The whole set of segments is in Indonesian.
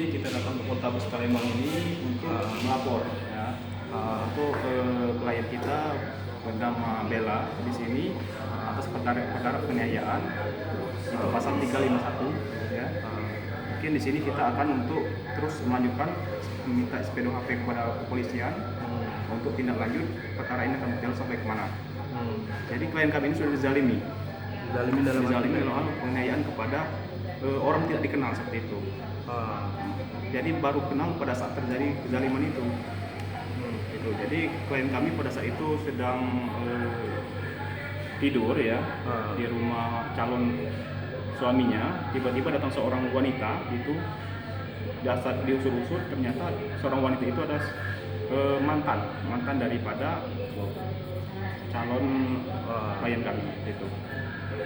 ini kita datang ke Polrestabes Palembang ini untuk melapor ya untuk klien kita bernama Bella di sini atas perkara penganiayaan itu pasal 351 ya. Mungkin di sini kita akan untuk terus melanjutkan meminta SP2HP kepada kepolisian untuk tindak lanjut perkara ini akan berjalan sampai kemana. Jadi klien kami ini sudah dizalimi dalam hal penganiayaan kepada orang tidak dikenal seperti itu. Jadi baru kenal pada saat terjadi kezaliman itu. Jadi klien kami pada saat itu sedang tidur ya di rumah calon suaminya. Tiba-tiba datang seorang wanita itu. Dasar diusur-usur ternyata seorang wanita itu adalah mantan daripada calon klien kami itu.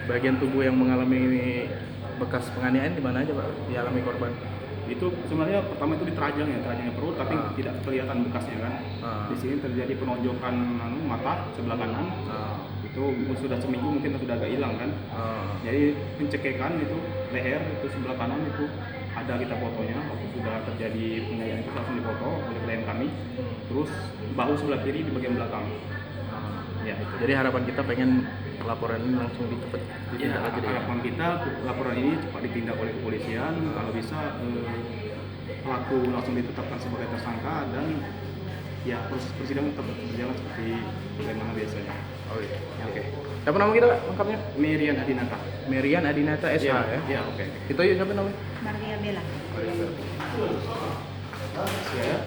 Bagian tubuh yang mengalami bekas penganiayaan di mana aja Pak dialami korban? Itu sebenarnya pertama itu di terajangnya perut, tapi tidak kelihatan bekasnya kan. Di sini terjadi penonjokan mata sebelah kanan. Itu sudah seminggu mungkin sudah agak hilang kan. Jadi pencekekan itu leher itu sebelah kanan itu ada kita fotonya waktu sudah terjadi penganiayaan itu langsung dipoto oleh klien kami. Terus bahu sebelah kiri di bagian belakang. Ya, itu. Jadi harapan kita pengen laporan ini langsung ditindak aja deh. Harapan kita laporan ini cepat ditindak oleh kepolisian, kalau bisa pelaku langsung ditetapkan sebagai tersangka dan ya proses persidangan tetap berjalan seperti bagaimana biasanya. Oke. Siapa nama kita lengkapnya? Merian Adinata. Merian Adinata SH ya? Iya, oke. Kita yuk siapa namanya? Maria Bella. Maria Bella. Ya.